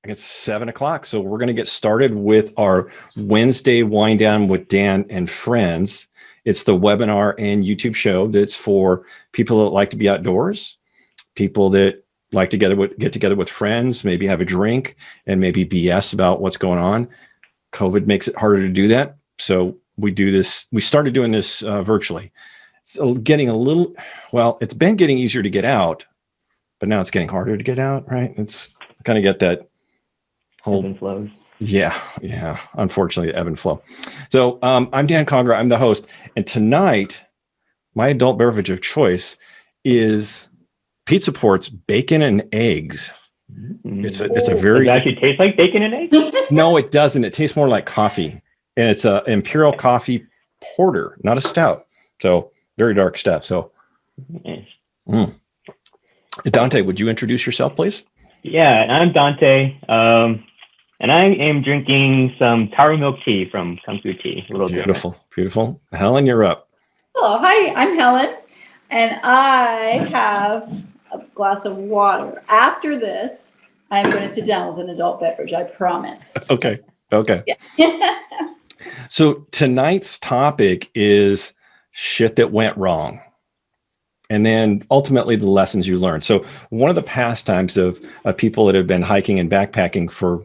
It's 7 o'clock. So we're going to get started with our Wednesday wind down with Dan and friends. It's the webinar and YouTube show that's for people that like to be outdoors, people that like to get together with friends, maybe have a drink and maybe BS about what's going on. COVID makes it harder to do that. So we do this. We started doing this virtually. It's getting it's been getting easier to get out, but now it's getting harder to get out, right? It's kind of get that whole ebb and flows. Yeah. Unfortunately, ebb and flow. So I'm Dan Conger. I'm the host. And tonight, my adult beverage of choice is Pizza Port's bacon and eggs. It's a very... Does it actually taste like bacon and eggs? No, it doesn't. It tastes more like coffee. And it's an Imperial Coffee Porter, not a stout. So very dark stuff. So Dante, would you introduce yourself, please? Yeah, I'm Dante. And I am drinking some taro milk tea from Kung Fu Tea. Beautiful. Helen, you're up. Hello, hi, I'm Helen, and I have a glass of water. After this, I'm going to sit down with an adult beverage, I promise. Okay. Yeah. So tonight's topic is shit that went wrong. And then ultimately the lessons you learned. So one of the pastimes of people that have been hiking and backpacking for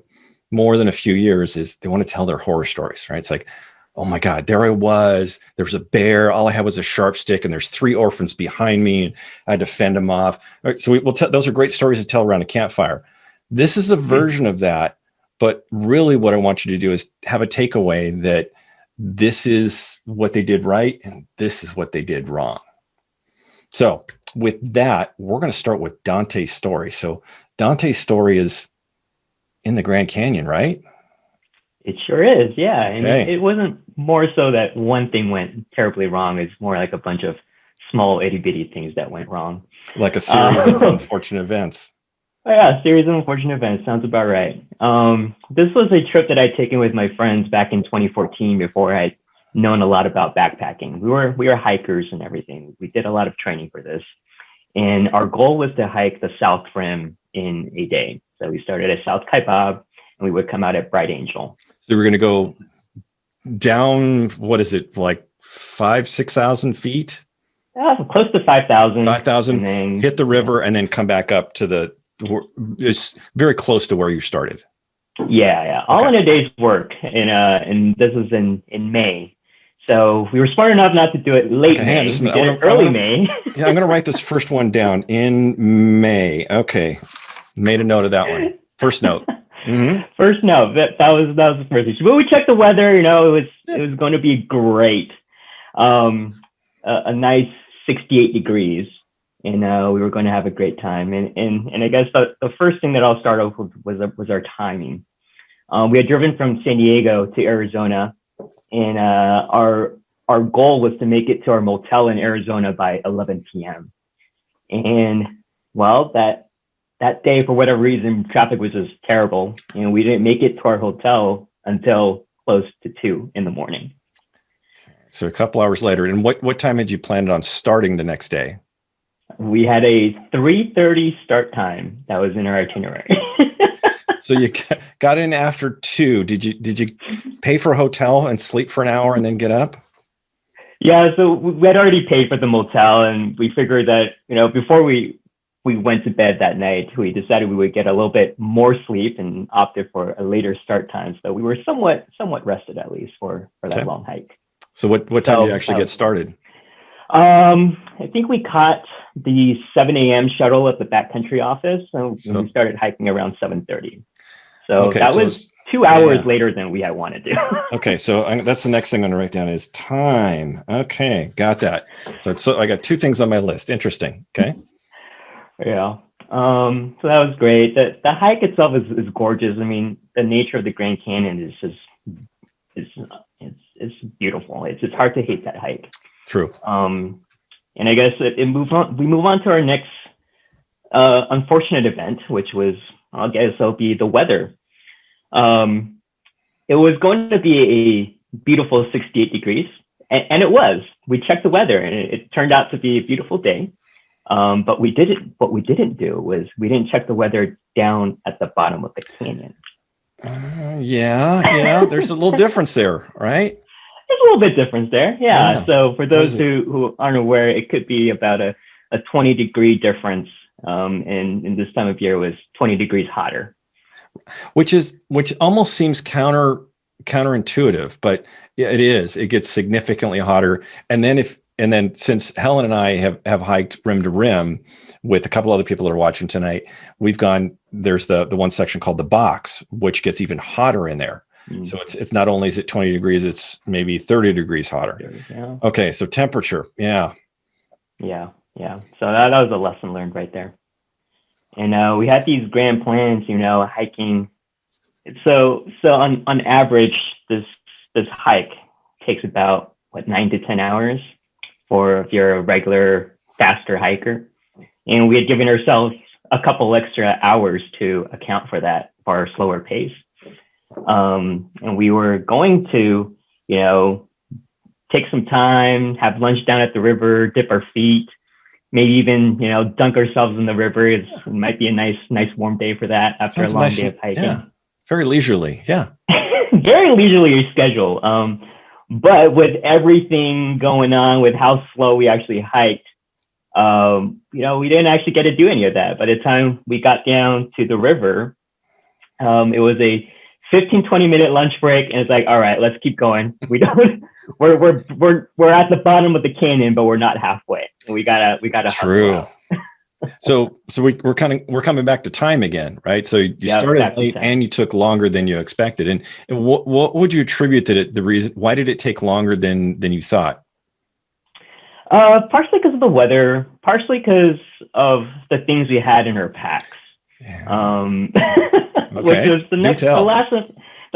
more than a few years is they want to tell their horror stories, right? It's like, oh my God, there was a bear. All I had was a sharp stick and there's 3 orphans behind me and I had to fend them off. All right, so those are great stories to tell around a campfire. This is a version of that, but really what I want you to do is have a takeaway that this is what they did right and this is what they did wrong. So with that, we're going to start with Dante's story. So Dante's story is in the Grand Canyon, right? It sure is, yeah. And okay. it wasn't more so that one thing went terribly wrong. It's more like a bunch of small itty bitty things that went wrong. Like a series of unfortunate events. Yeah, a series of unfortunate events. Sounds about right. This was a trip that I'd taken with my friends back in 2014 before I'd known a lot about backpacking. We were hikers and everything. We did a lot of training for this. And our goal was to hike the South Rim in a day. So we started at South Kaibab and we would come out at Bright Angel. So we're going to go down, what is it, like 5,000-6,000 feet? Close to 5,000. 5,000, hit the river and then come back up to it's very close to where you started. Yeah. All in a day's work. And this was in May. So we were smart enough not to do it late May. We did it early May. Yeah, I'm going to write this first one down in May. Okay. Made a note of that one. First note. Mm-hmm. First note. That was the first issue. But we checked the weather. It was going to be great. A nice 68 degrees. And we were going to have a great time. And I guess the first thing that I'll start off with was our timing. We had driven from San Diego to Arizona. And our goal was to make it to our motel in Arizona by 11 p.m. And well, that day, for whatever reason, traffic was just terrible. And we didn't make it to our hotel until close to 2 in the morning. So a couple hours later. And what time had you planned on starting the next day? We had a 3:30 start time. That was in our itinerary. So you got in after 2. Did you pay for a hotel and sleep for an hour and then get up? Yeah, so we had already paid for the motel, and we figured that before we went to bed that night, we decided we would get a little bit more sleep and opted for a later start time. So we were somewhat rested at least for that long hike. So what time did you actually get started? I think we caught the 7 a.m. shuttle at the backcountry office, and we started hiking around 7:30. So that was 2 hours later than we had wanted to. Okay, so that's the next thing I'm going to write down is time. Okay, got that. So I got 2 things on my list. Interesting. Okay. Yeah. So that was great. The hike itself is gorgeous. I mean, the nature of the Grand Canyon is just it's beautiful. It's hard to hate that hike. True. And I guess we move on to our next unfortunate event, which was, I guess it'll be the weather. It was going to be a beautiful 68 degrees, and it was. We checked the weather, and it turned out to be a beautiful day. But what we didn't do was we didn't check the weather down at the bottom of the canyon. Yeah. There's a little difference there, right? There's a little bit difference there. Yeah. So for those What is who aren't aware, it could be about a 20-degree difference. And in this time of year was 20 degrees hotter. Which almost seems counterintuitive, but it is. It gets significantly hotter. And then since Helen and I have hiked rim to rim with a couple other people that are watching tonight, there's the one section called the box, which gets even hotter in there. Mm. So it's not only is it 20 degrees, it's maybe 30 degrees hotter. Yeah. Okay. So temperature. Yeah. Yeah. So that was a lesson learned right there. And we had these grand plans, hiking. So on average, this hike takes about 9 to 10 hours for if you're a regular faster hiker. And we had given ourselves a couple extra hours to account for that for our slower pace. And we were going to, take some time, have lunch down at the river, dip our feet, maybe even, dunk ourselves in the river. It might be a nice warm day for that after a long day of hiking. Yeah. Very leisurely. Yeah. Very leisurely schedule. But with everything going on with how slow we actually hiked, we didn't actually get to do any of that. By the time we got down to the river, it was a 15-20 minute lunch break, and it's like, all right, let's keep going. We're at the bottom of the canyon, but we're not halfway. We gotta True. So we're coming back to time again, right? So you started late and you took longer than you expected. And what would you attribute to it? The reason why did it take longer than you thought? Partially because of the weather, partially because of the things we had in our packs. Yeah. Okay. Which was the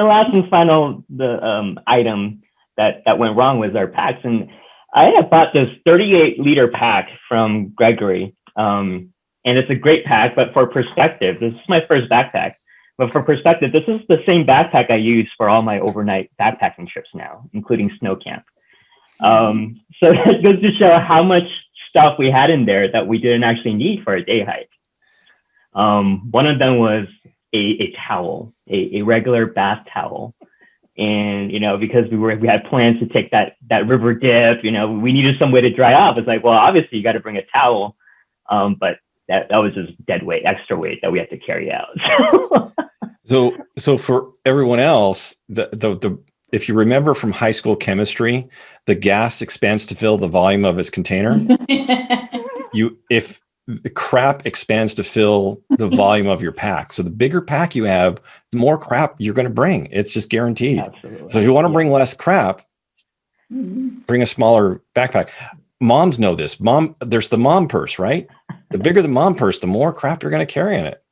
last and final item that went wrong was our packs. And I had bought this 38-liter pack from Gregory. And it's a great pack, but for perspective, this is my first backpack. But for perspective, this is the same backpack I use for all my overnight backpacking trips now, including snow camp. So it goes to show how much stuff we had in there that we didn't actually need for a day hike. One of them was a towel, a regular bath towel. And, because we had plans to take that river dip, we needed some way to dry off. It's like, well, obviously you got to bring a towel. But that was just dead weight, extra weight that we had to carry out. So for everyone else, the if you remember from high school chemistry, the gas expands to fill the volume of its container. If the crap expands to fill the volume of your pack. So the bigger pack you have, the more crap you're going to bring. It's just guaranteed. Absolutely. So if you want to bring less crap, bring a smaller backpack. Moms know this. There's the mom purse, right? The bigger the mom purse, the more crap you're going to carry in it.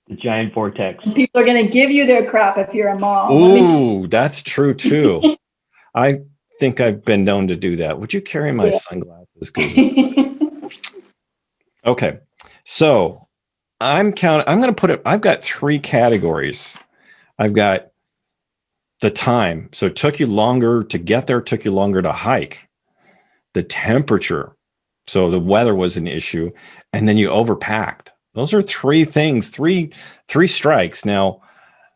The giant vortex. People are going to give you their crap if you're a mom. Ooh, that's true too. I think I've been known to do that. Would you carry my sunglasses? Okay. So I'm going to put it, I've got 3 categories. I've got the time. So it took you longer to get there, took you longer to hike. The temperature. So the weather was an issue. And then you overpacked. Those are 3 things, three strikes. Now,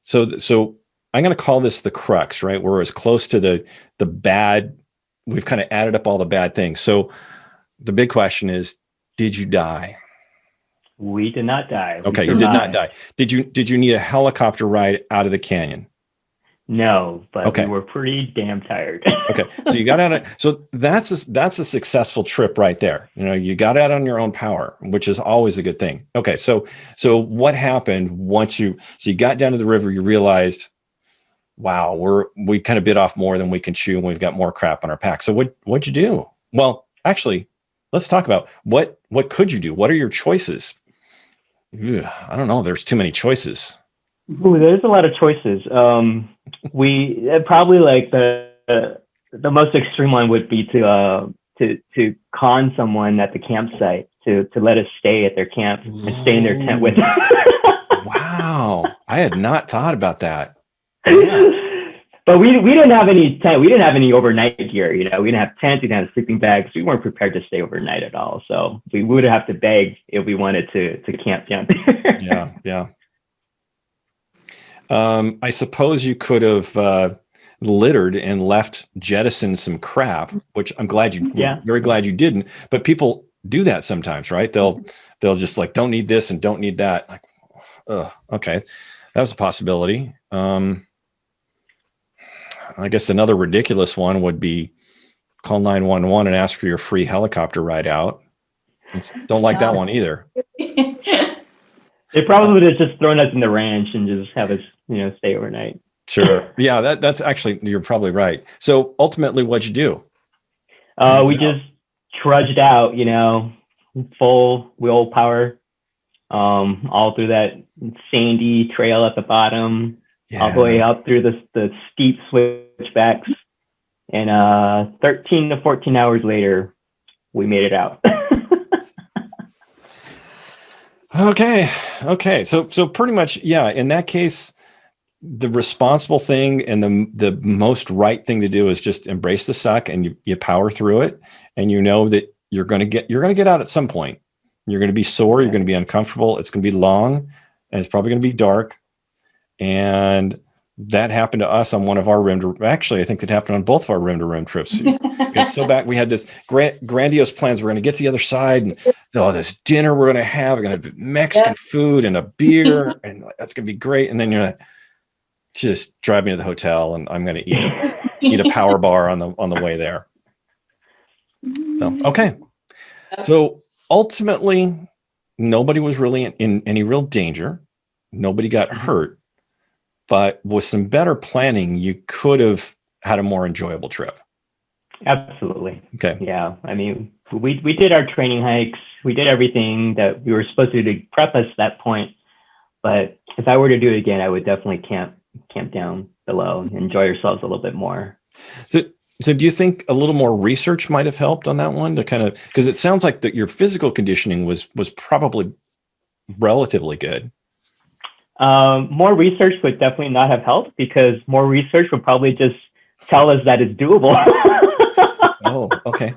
so I'm going to call this the crux, right? We're as close to the bad. We've kind of added up all the bad things. So the big question is, did you die? We did not die. Okay, you did not die. Did you need a helicopter ride out of the canyon? No, but we were pretty damn tired. Okay, so you got out. So that's a successful trip right there. You got out on your own power, which is always a good thing. Okay, so what happened once you got down to the river? You realized, wow, we kind of bit off more than we can chew, and we've got more crap on our pack. So what'd you do? Well, actually, let's talk about what could you do? What are your choices? I don't know. There's too many choices. Ooh, there's a lot of choices. We probably like the most extreme one would be to con someone at the campsite to let us stay at their camp and stay in their tent with them. Wow, I had not thought about that. Yeah. But we didn't have any tent. We didn't have any overnight gear. You know, we didn't have tents. We didn't have sleeping bags. We weren't prepared to stay overnight at all. So we would have to beg if we wanted to camp down there. Yeah. I suppose you could have littered and jettisoned some crap, which I'm glad very glad you didn't. But people do that sometimes, right? They'll just like, don't need this and don't need that. Like, okay, that was a possibility. I guess another ridiculous one would be call 911 and ask for your free helicopter ride out. Don't like that one either. They probably would have just thrown us in the ranch and just have us, stay overnight. Sure. Yeah, that's actually, you're probably right. So ultimately, what'd you do? We just trudged out, full willpower, all through that sandy trail at the bottom. Yeah. All the way up through the steep switchbacks. And 13 to 14 hours later, we made it out. Okay. So pretty much, yeah, in that case, the responsible thing and the most right thing to do is just embrace the suck and you power through it. And you know that you're going to get out at some point. You're going to be sore. You're going to be uncomfortable. It's going to be long and it's probably going to be dark. And that happened to us on one of our actually, I think it happened on both of our rim-to-rim trips. We had this grandiose plans. We're going to get to the other side and this dinner we're going to have. We're going to have Mexican food and a beer and that's going to be great. And then you're like, just drive me to the hotel and I'm going to eat a power bar on the way there. So, okay. So ultimately, nobody was really in any real danger. Nobody got hurt. But with some better planning, you could have had a more enjoyable trip. Absolutely. Okay. Yeah. I mean, we did our training hikes. We did everything that we were supposed to do to prep us at that point. But if I were to do it again, I would definitely camp down below and enjoy yourselves a little bit more. So do you think a little more research might have helped on that one to kind of, because it sounds like that your physical conditioning was probably relatively good. More research would definitely not have helped because more research would probably just tell us that it's doable. Oh, okay.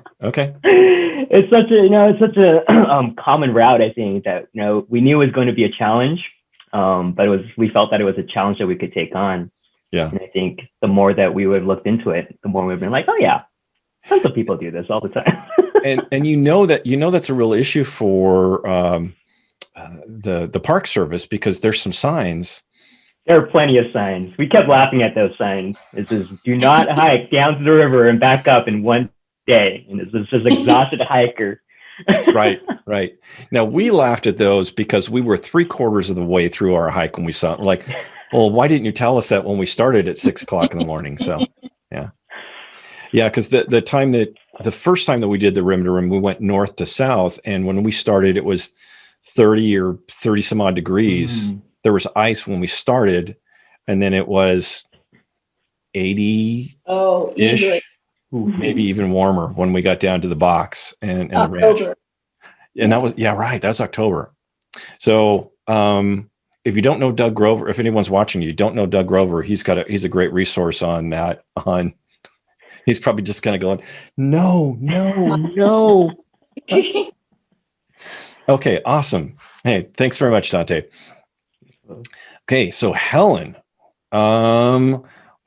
It's such a common route, I think, that we knew it was going to be a challenge, but we felt that it was a challenge that we could take on. Yeah. And I think the more that we would have looked into it, the more we've been like, oh yeah, tons of people do this all the time. and that's a real issue for the Park Service because there's some signs. There are plenty of signs. We kept laughing at those signs. It says, do not hike down to the river and back up in one day. And it's just exhausted hiker. Right. Now we laughed at those because we were 3/4 of the way through our hike when we saw it. We're like, well, why didn't you tell us that when we started at 6 o'clock in the morning? So yeah. Because the first time that we did the rim to rim, we went north to south. And when we started, it was 30 or 30 some odd degrees. Mm-hmm. There was ice when we started, and then it was 80. Oh, easily. Maybe even warmer when we got down to the box and the ranch. And that was, that's October. So if you don't know Doug Grover, if anyone's watching, you don't know Doug Grover, he's a great resource on that. He's probably just kind of going, no. Okay, awesome. Hey, thanks very much, Dante. Okay, so Helen,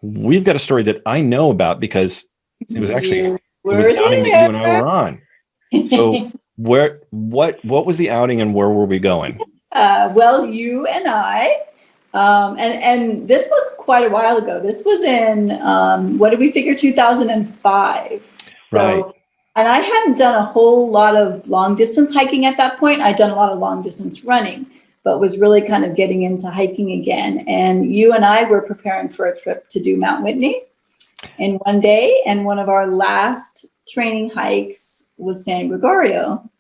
we've got a story that I know about because it was actually it was an outing that you and I were on. So what was the outing and where were we going? Well, you and I, and this was quite a while ago. This was in, what did we figure, 2005. Right. So, and I hadn't done a whole lot of long distance hiking at that point. I'd done a lot of long distance running, but was really kind of getting into hiking again. And you and I were preparing for a trip to do Mount Whitney in one day. And one of our last training hikes was San Gregorio.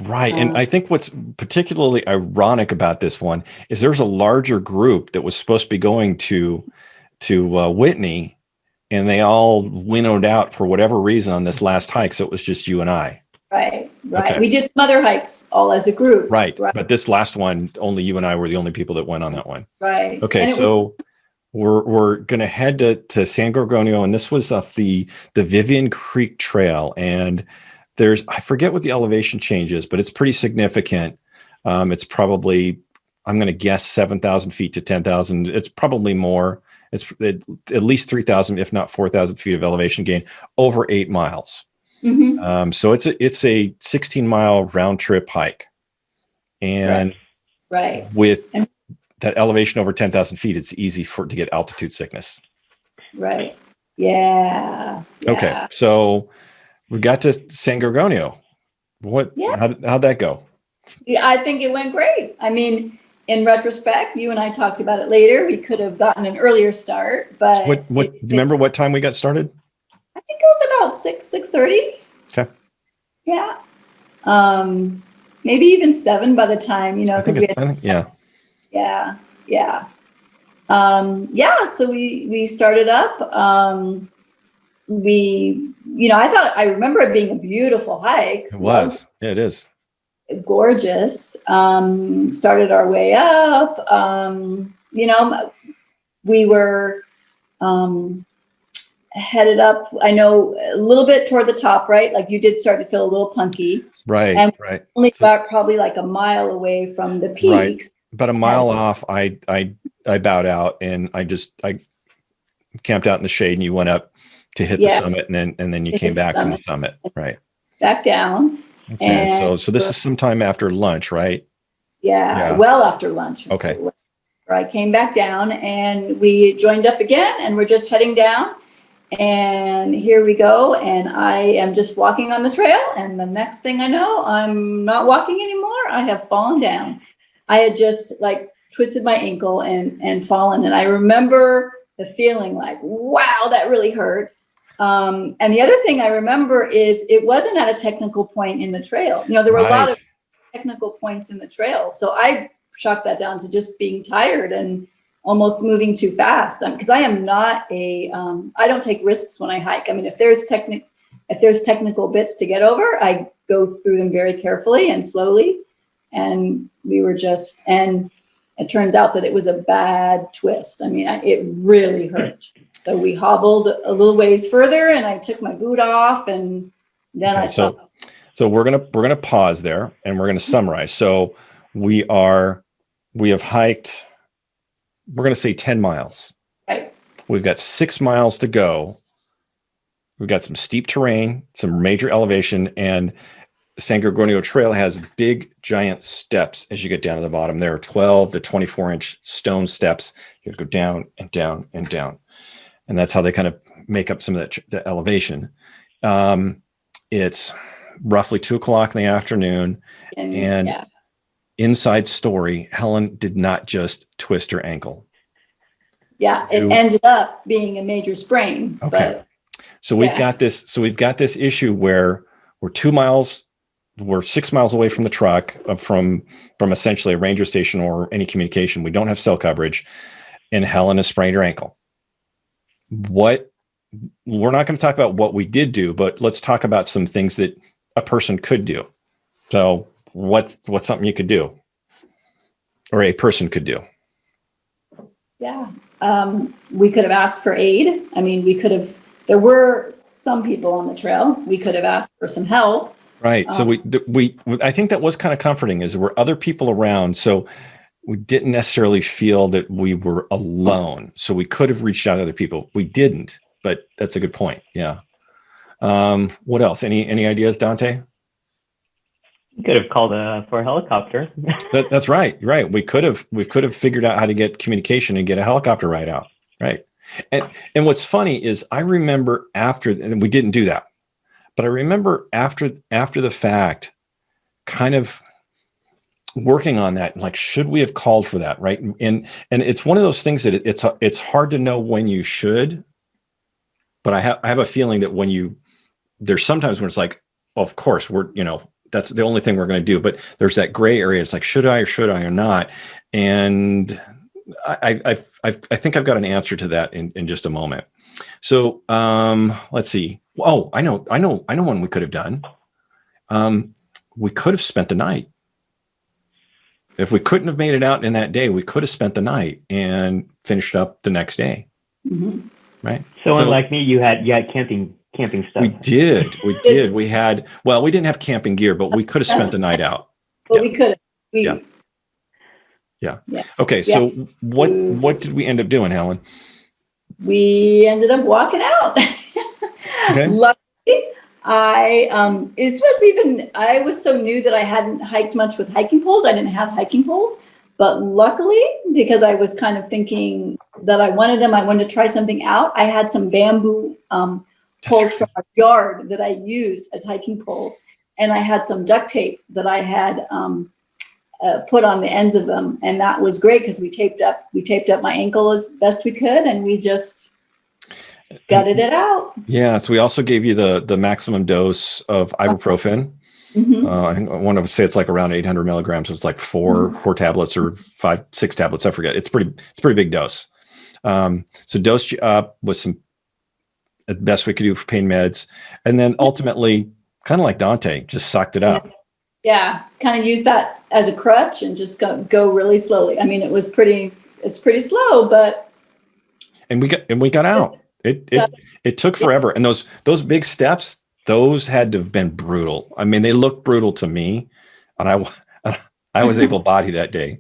Right. And I think what's particularly ironic about this one is there's a larger group that was supposed to be going to Whitney, and they all winnowed out for whatever reason on this last hike. So it was just you and I. Right. Okay. We did some other hikes all as a group. Right. But this last one, only you and I were the only people that went on that one. Right. Okay. So we're going to head to San Gorgonio, and this was off the Vivian Creek Trail. And I forget what the elevation change is, but it's pretty significant. It's probably, I'm going to guess 7,000 feet to 10,000. It's probably more. It's at least 3,000, if not 4,000 feet of elevation gain over 8 miles. Mm-hmm. So it's a 16-mile round trip hike. And right. with that elevation over 10,000 feet, it's easy to get altitude sickness. Right. Yeah. Okay. So we got to San Gorgonio. How'd that go? Yeah, I think it went great. I mean, in retrospect, you and I talked about it later. We could have gotten an earlier start, but remember what time we got started? I think it was about 6:30. Okay. Yeah. Maybe even 7 by the time, because Yeah. So we started up. I remember it being a beautiful hike. It was. Yeah, it is. Gorgeous. Started our way up. We were headed up, I know, a little bit toward the top, right? Like you did start to feel a little punky. Right, and right. Only got probably like a mile away from the peaks. Right. About a mile off, I bowed out, and I camped out in the shade, and you went up to hit the summit, and then you came back from the summit, right? Back down. Okay, so this is sometime after lunch, right? Yeah, well after lunch. Okay. Where I came back down, and we joined up again, and we're just heading down. And here we go, and I am just walking on the trail, and the next thing I know, I'm not walking anymore. I have fallen down. I had just twisted my ankle and fallen, and I remember the feeling like, wow, that really hurt. And the other thing I remember is it wasn't at a technical point in the trail. There were a lot of technical points in the trail, so I chalked that down to just being tired and almost moving too fast, because I am not I don't take risks when I hike. I mean, if there's technical bits to get over, I go through them very carefully and slowly. And and it turns out that it was a bad twist. I mean, it really hurt. So we hobbled a little ways further, and I took my boot off, and then I saw. So we're gonna pause there, and we're gonna summarize. So we have hiked, we're going to say 10 miles. Right. We've got 6 miles to go. We've got some steep terrain, some major elevation, and San Gorgonio Trail has big, giant steps as you get down to the bottom. There are 12 to 24-inch stone steps. You have to go down and down and down. And that's how they kind of make up some of the elevation. It's roughly 2:00 in the afternoon. And inside story, Helen did not just twist her ankle. Yeah, it ended up being a major sprain. Okay. So we've got this issue where we're 6 miles away from the truck, from essentially a ranger station or any communication. We don't have cell coverage, and Helen has sprained her ankle. We're not going to talk about what we did do, but let's talk about some things that a person could do. So what's something you could do, or a person could do? Yeah. We could have asked for aid. I mean, there were some people on the trail. We could have asked for some help. Right. So I think that was kind of comforting, is there were other people around. So we didn't necessarily feel that we were alone. So we could have reached out to other people. We didn't, but that's a good point. Yeah. What else? Any ideas, Dante? You could have called for a helicopter. That's right. Right. We could have figured out how to get communication and get a helicopter ride out. Right. And what's funny is I remember and we didn't do that, but I remember after the fact, kind of working on that, like, should we have called for that? Right. And it's one of those things that it's hard to know when you should, but I have a feeling that there's sometimes when it's like, well, of course that's the only thing we're going to do. But there's that gray area. It's like, should I or not? And I think I've got an answer to that in just a moment. So let's see. Oh, I know one we could have done. We could have spent the night. If we couldn't have made it out in that day, we could have spent the night and finished up the next day. Mhm. Right. So unlike me, you had camping stuff. We did. We had, well, we didn't have camping gear, but we could have spent the night out. But Yeah. we could Yeah. Yeah. Okay. So what did we end up doing, Helen? We ended up walking out. Okay. Luckily, I was so new that I hadn't hiked much with hiking poles. I didn't have hiking poles, but luckily, because I was kind of thinking that I wanted to try something out. I had some bamboo poles from our yard that I used as hiking poles, and I had some duct tape that I had put on the ends of them, and that was great because we taped up my ankle as best we could, and we just gutted it out. Yeah. So we also gave you the maximum dose of ibuprofen. Mm-hmm. I think one of us say it's like around 800 milligrams. So it's like four tablets or 6 tablets. I forget. It's pretty big dose. So dosed you up with some the best we could do for pain meds, and then ultimately, kind of like Dante, just sucked it up. Yeah, kind of use that as a crutch and just go really slowly. I mean, it's pretty slow, but and we got out. It took forever, and those big steps, those had to have been brutal. I mean, they looked brutal to me, and I was able-bodied that day,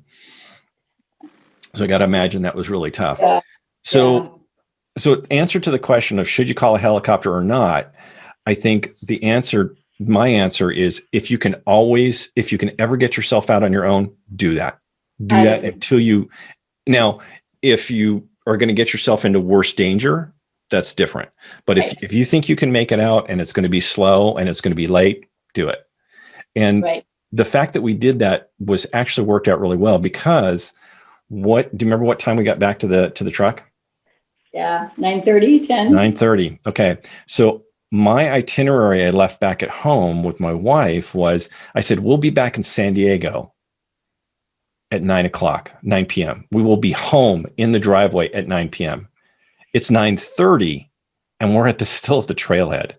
so I got to imagine that was really tough. Yeah. So answer to the question of should you call a helicopter or not, I think my answer is if you can ever get yourself out on your own, do that. Do that until if you are going to get yourself into worse danger, that's different. But if you think you can make it out and it's going to be slow and it's going to be late, do it. And the fact that we did that was actually worked out really well because do you remember what time we got back to the truck? Yeah, 9:30, 10. 9:30. Okay. So my itinerary I left back at home with my wife was, I said, we'll be back in San Diego at 9 p.m. We will be home in the driveway at 9 p.m. It's 9:30 and we're still at the trailhead.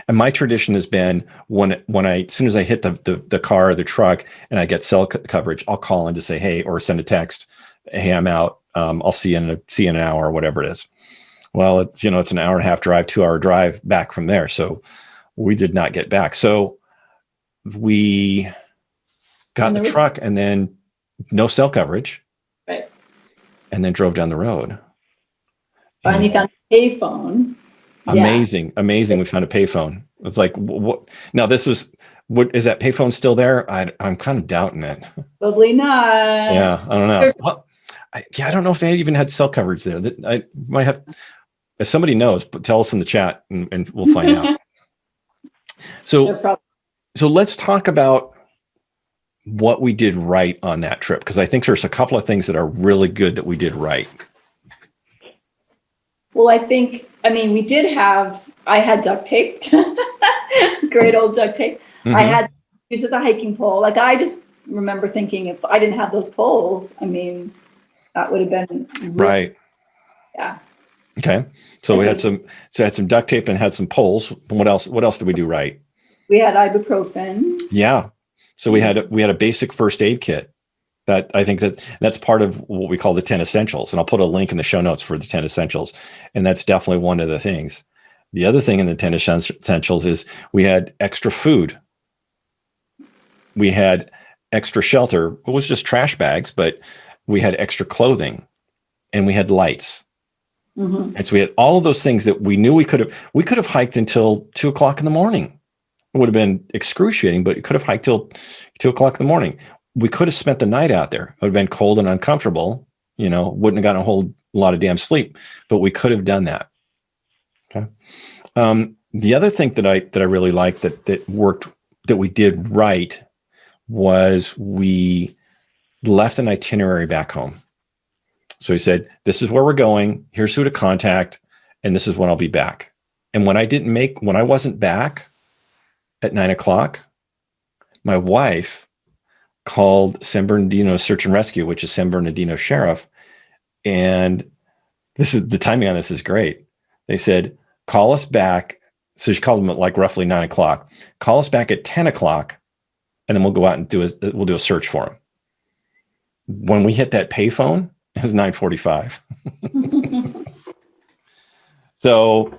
And my tradition has been as soon as I hit the car or the truck and I get cell coverage, I'll call in to say, hey, or send a text. Hey, I'm out. I'll see you in an hour or whatever it is. Well, it's an hour and a half drive, 2-hour drive back from there. So we did not get back. So we got in the truck and then no cell coverage. Right. And then drove down the road. Finally found a payphone. Amazing. We found a payphone. It's like, what? Now is that payphone still there? I'm kind of doubting it. Probably not. Yeah. I don't know. Well, I don't know if they even had cell coverage there. I might have, if somebody knows, but tell us in the chat and we'll find out. So let's talk about what we did right on that trip, because I think there's a couple of things that are really good that we did right. Well, I had duct tape, great old duct tape. Mm-hmm. I had used as a hiking pole. Like, I just remember thinking if I didn't have those poles, I mean, that would have been right. Yeah. Okay. So we had some duct tape and had some poles. What else did we do right? We had ibuprofen. Yeah. So we had a basic first aid kit. That I think that's part of what we call the 10 essentials. And I'll put a link in the show notes for the 10 essentials. And that's definitely one of the things. The other thing in the 10 essentials is we had extra food. We had extra shelter. It was just trash bags, but we had extra clothing and we had lights. Mm-hmm. And so we had all of those things that we knew we could have hiked until 2:00 in the morning. It would have been excruciating, but you could have hiked till 2:00 in the morning. We could have spent the night out there. It would have been cold and uncomfortable, wouldn't have gotten a whole lot of damn sleep, but we could have done that. Okay. The other thing that I really liked that worked, that we did right, was we left an itinerary back home. So he said, this is where we're going. Here's who to contact. And this is when I'll be back. And when I wasn't back at 9:00, my wife called San Bernardino Search and Rescue, which is San Bernardino Sheriff. And the timing on this is great. They said, call us back. So she called them at like roughly 9:00. Call us back at 10:00, and then we'll go out and we'll do a search for him. when we hit that payphone, it was 9:45. So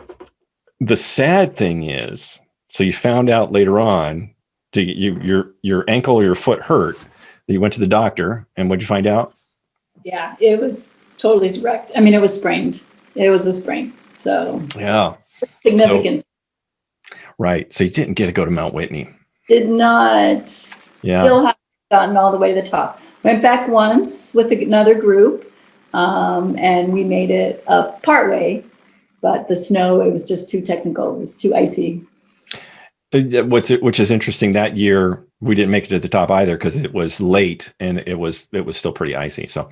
the sad thing is, so you found out later on, your ankle or your foot hurt. You went to the doctor, and what'd you find out? Yeah, it was totally wrecked. I mean, it was sprained. It was a sprain. So Yeah, significant. Right. So you didn't get to go to Mount Whitney. Did not. Yeah. Still haven't gotten all the way to the top. Went back once with another group, and we made it up partway, but the snow, it was just too technical. It was too icy. Which is interesting. That year we didn't make it to the top either because it was late and it was still pretty icy. So,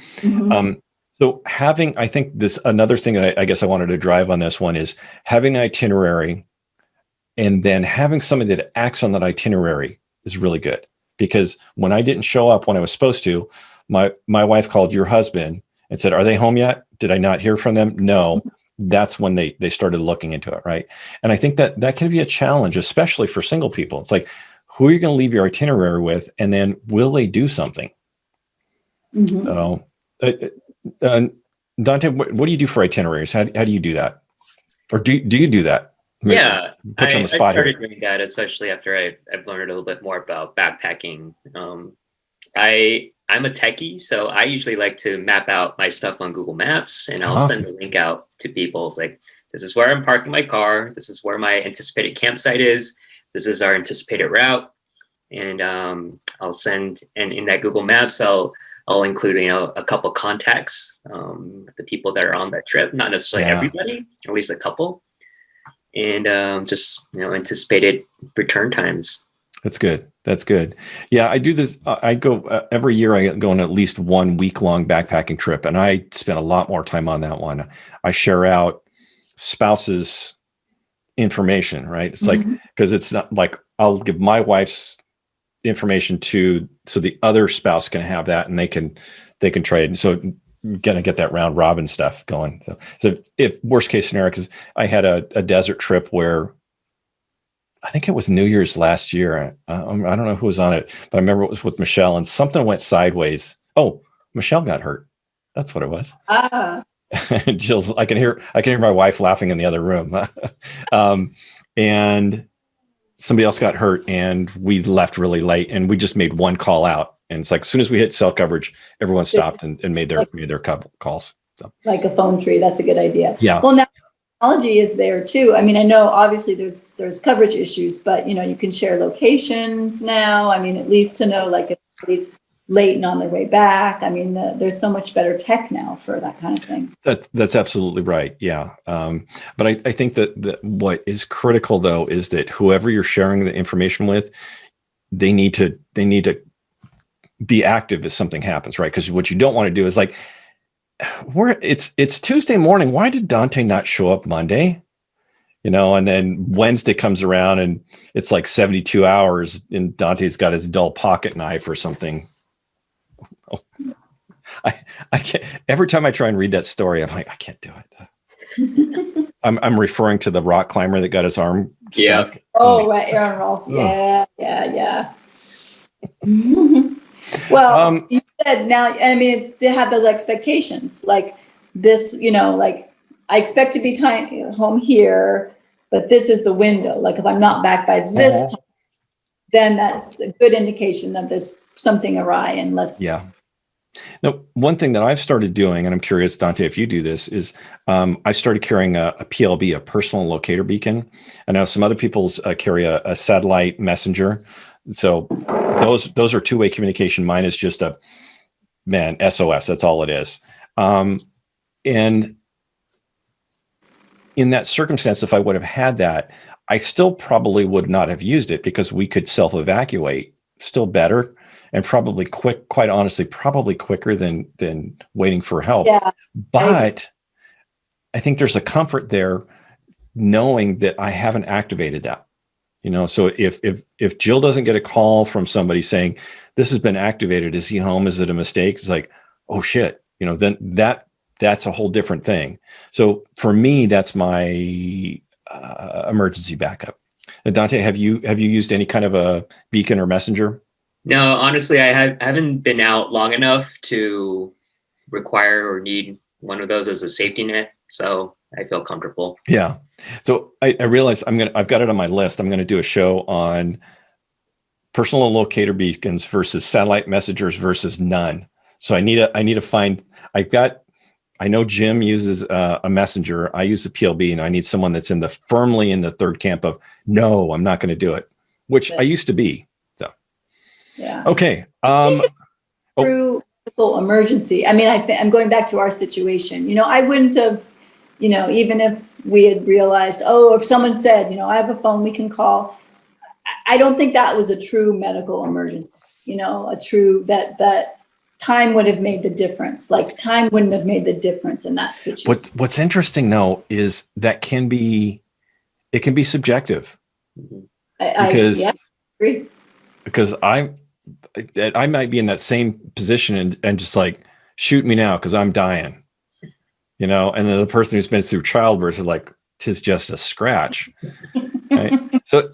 so having, I think this another thing that I guess I wanted to drive on this one is having an itinerary, and then having somebody that acts on that itinerary is really good. Because when I didn't show up when I was supposed to, my wife called your husband and said, "Are they home yet? Did I not hear from them?" No. That's when they started looking into it, right? And I think that can be a challenge, especially for single people. It's like, who are you going to leave your itinerary with, and then will they do something? Dante, what do you do for itineraries? How do you do that, or do you do that? Yeah, put you on the spot I started here. doing that, especially after I've learned a little bit more about backpacking. I'm a techie, so I usually like to map out my stuff on Google Maps, and I'll send the link out to people. It's like, this is where I'm parking my car. This is where my anticipated campsite is. This is our anticipated route. And I'll send, and in that Google Maps, I'll include, a couple contacts, the people that are on that trip, not necessarily everybody, at least a couple. And just, anticipated return times. That's good. That's good. Yeah, I do this. I go every year. I go on at least 1 week-long backpacking trip, and I spend a lot more time on that one. I share out spouses' information, right? It's like, because it's not like I'll give my wife's information so the other spouse can have that, and they can trade. And so gonna get that round robin stuff going. So if worst case scenario, because I had a desert trip where I think it was New Year's last year. I don't know who was on it, but I remember it was with Michelle, and something went sideways. Oh, Michelle got hurt. That's what it was. Jill's. I can hear my wife laughing in the other room, and somebody else got hurt, and we left really late, and we just made one call out. And it's like, as soon as we hit cell coverage, everyone stopped and made their calls. So. Like a phone tree. That's a good idea. Yeah. Well, now technology is there too. I mean, I know obviously there's coverage issues, but you can share locations now. I mean, at least to know like if somebody's late and on their way back. I mean, there's so much better tech now for that kind of thing. That's absolutely right. Yeah. But I think that what is critical though is that whoever you're sharing the information with, they need to be active if something happens, right? Because what you don't want to do is like, it's Tuesday morning. Why did Dante not show up Monday? And then Wednesday comes around and it's like 72 hours and Dante's got his dull pocket knife or something. I can't. Every time I try and read that story, I'm like, I can't do it. I'm referring to the rock climber that got his arm stuck. Oh, right, Aaron Ross. Yeah. Well, you said now, I mean, they have those expectations like this, like I expect to be home here, but this is the window. Like if I'm not back by this time, then that's a good indication that there's something awry, and Now, one thing that I've started doing, and I'm curious, Dante, if you do this, is I started carrying a PLB, a personal locator beacon. I know some other people carry a satellite messenger. So those are two-way communication. Mine is just SOS. That's all it is. And in that circumstance, if I would have had that, I still probably would not have used it because we could self-evacuate still better. And probably quite honestly, probably quicker than waiting for help. Yeah. But I think there's a comfort there knowing that I haven't activated that. So if Jill doesn't get a call from somebody saying this has been activated, is he home? Is it a mistake? It's like, oh shit, then that's a whole different thing. So for me, that's my emergency backup. Now, Dante, have you used any kind of a beacon or messenger? No, honestly, I haven't been out long enough to require or need one of those as a safety net. So I feel comfortable. Yeah. So I realize I've got it on my list. I'm going to do a show on personal locator beacons versus satellite messengers versus none. So I need to find, I know Jim uses a messenger. I use a PLB, and I need someone that's firmly in the third camp of, no, I'm not going to do it, which I used to be. So, Yeah. okay. True emergency. I mean, I'm going back to our situation. You know, I wouldn't have, you know, even if we had realized, oh, if someone said, you know, I have a phone we can call. I don't think that was a true medical emergency. You know, a true that time would have made the difference. Like time wouldn't have made the difference in that situation. What's interesting though is that it can be subjective. Because I agree. Because I might be in that same position and just like, shoot me now because I'm dying, you know, and then the person who's been through childbirth is like, 'tis just a scratch. Right? So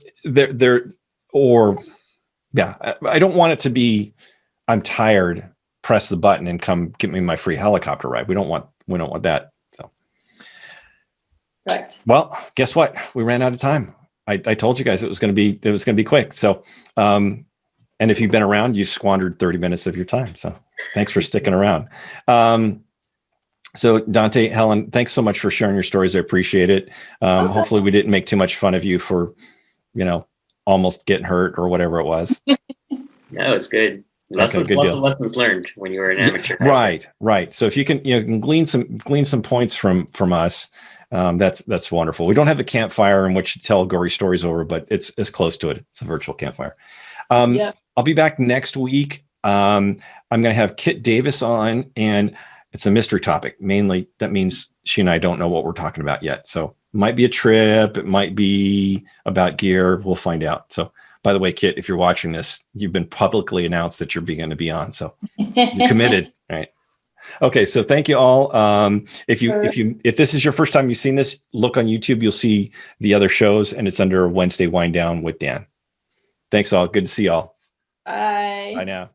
I don't want it to be, I'm tired, press the button and come get me my free helicopter ride. We don't want that. So, Correct. Well, guess what? We ran out of time. I told you guys it was going to be quick. So, and if you've been around, you squandered 30 minutes of your time. So thanks for sticking around. So Dante, Helen, thanks so much for sharing your stories. I appreciate it. Hopefully we didn't make too much fun of you for, you know, almost getting hurt or whatever it was. No, it's good. Lots of lessons learned when you were an amateur. Right. So if you can glean some points from us, that's wonderful. We don't have a campfire in which to tell gory stories over, but it's close to it. It's a virtual campfire. I'll be back next week. I'm going to have Kit Davis on, and it's a mystery topic. Mainly, that means she and I don't know what we're talking about yet. So it might be a trip. It might be about gear. We'll find out. So, by the way, Kit, if you're watching this, you've been publicly announced that you're going to be on. So you committed, right? Okay. So thank you all. If this is your first time you've seen this, look on YouTube. You'll see the other shows, and it's under Wednesday Wind Down with Dan. Thanks all. Good to see y'all. Bye. Bye now.